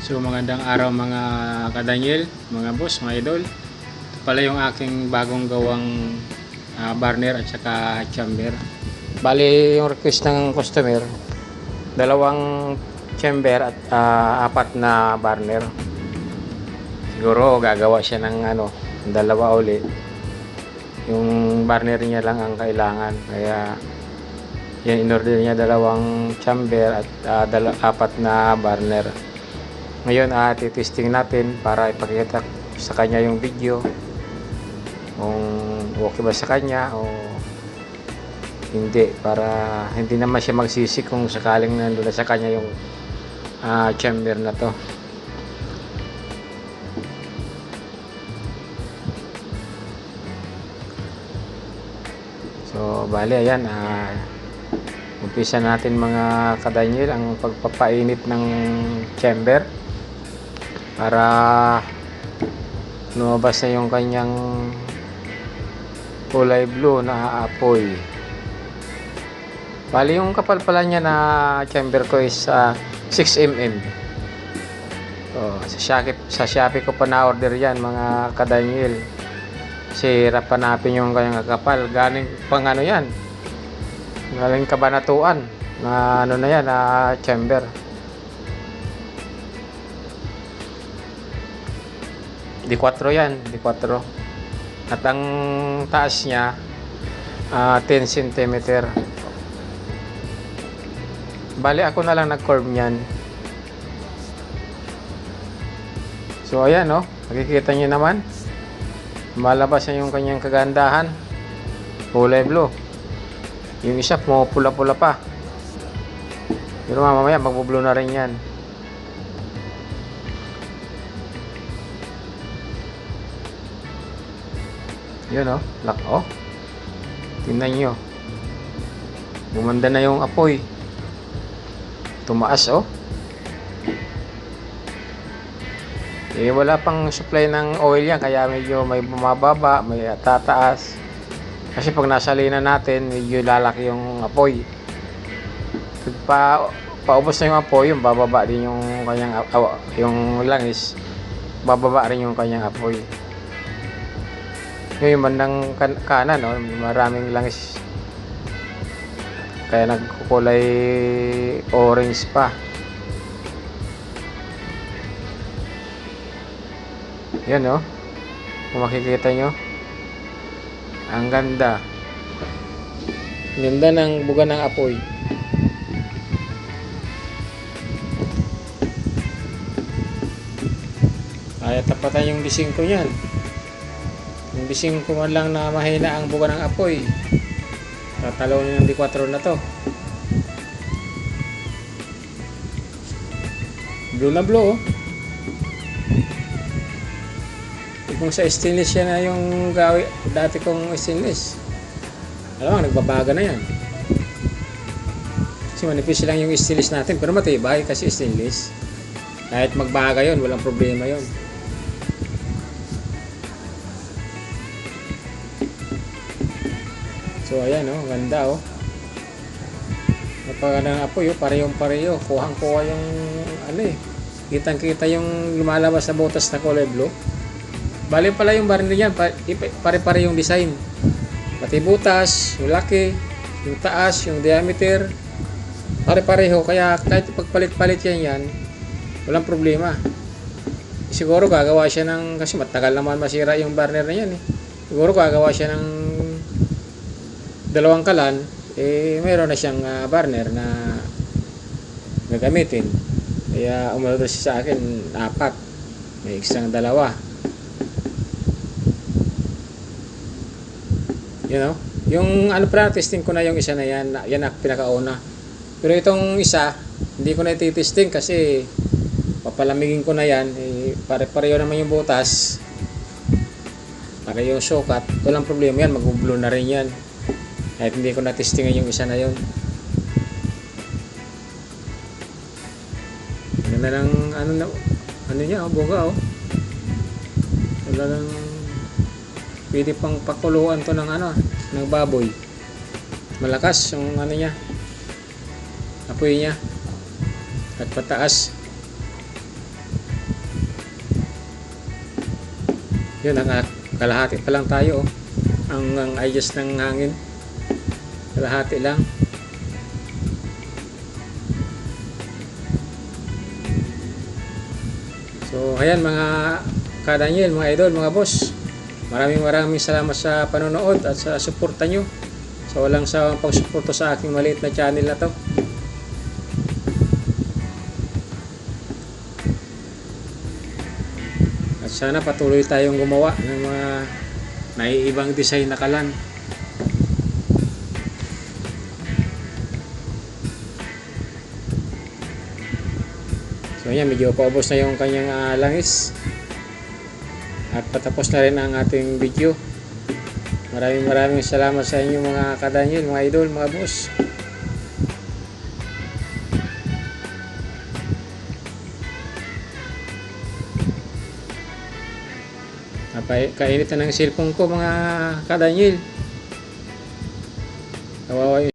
So magandang araw mga kadanyel, mga boss, mga idol. Ito pala yung aking bagong gawang burner at saka chamber. Bali yung request ng customer, dalawang chamber at apat na burner. Siguro gagawa siya ng dalawa uli. Yung burner niya lang ang kailangan. Kaya yan, in-order niya dalawang chamber at apat na burner. Ngayon titesting natin para ipakita sa kanya yung video kung okay ba sa kanya o hindi, para hindi naman siya magsisi kung sakaling nandun na sa kanya yung chamber na to. So bali ayan, umpisa natin mga kadanyel ang pagpapainit ng chamber para lumabas na yung kanyang kulay blue na apoy. Bali yung kapal pala niya na chamber ko is 6mm. Sa Shopee ko pa na-order yan mga kadanyel. Kasi hirap hanapin yung kanyang kapal. Galing pang yan, galing Kabanatuan na na yan na chamber. D4 yan, D4. At ang taas niya 10 cm. Bali ako na lang nag-curve niyan. So ayan nakikita niyo naman, malabas na yung kanyang kagandahan, kulay blue. Yung isa pumupula-pula pa, pero mamaya magbo-blue na rin yan. Yun tingnan nyo, gumanda na yung apoy, tumaas wala pang supply ng oil yan, kaya medyo may bumababa, may tataas. Kasi pag nasalinan natin, medyo lalaki yung apoy. Paubos na yung apoy, yung bababa din yung kanyang yung langis, bababa rin yung kanyang apoy. Yung bandang kanan maraming langis, kaya nagkukulay orange pa. Yan kung makikita nyo, ang ganda ng buga ng apoy. Kaya tapatan yung D5 nyan. Yung D5 man lang na mahina ang buga ng apoy, tatalonin ng D4 na to. Blue na blue kung sa stainless yan na yung dati kong stainless, alam mo, nagbabaga na yan. Kasi manipis lang yung stainless natin, pero matibay kasi stainless. Kahit magbaga yon, walang problema yon. So ayan ganda napaganda ng apoy parehong-pareho, kuhang-kuha yung kitang-kita yung lumalabas na butas na kulay blue. Bali pala yung baril niyan, pare-pare yung design, pati butas, yung laki, yung taas, yung diameter, pare-pareho. Kaya kahit pagpalit-palit yan, walang problema. Siguro gagawa siya kasi matagal naman masira yung burner na yan siguro gagawa siya ng dalawang kalan, mayroon na siyang burner na gagamitin. Kaya umorder siya sa akin 4, may extra ng 2. Yung testing ko na yung isa na yan ang pinakauna. Pero itong isa, hindi ko na ititesting kasi papalamigin ko na yan. Pare-pareho naman yung butas, pare yung sukat, walang problema yan, mag-blue na rin yan. Kahit hindi ko na-testingan yung isa na yun. Ganda ng niya buga wala lang. Pwede pang pakuluan to ng baboy. Malakas yung niya. apoy niya at pataas. Yun, kalahati pa lang tayo, ang adjust ng hangin, kalahati lang. So ayan mga ka-Daniel, mga idol, mga boss, maraming salamat sa panonood at sa suporta nyo, sa walang sawang pagsuporta sa aking maliit na channel na to. At sana patuloy tayong gumawa ng mga naiibang design na kalan. So yan, medyo paubos na yung kanyang langis. At patapos na rin ang ating video. Maraming salamat sa inyo mga ka-Daniel, mga idol, mga boss. Kainit na ng cellphone ko mga ka-Daniel. Kawawa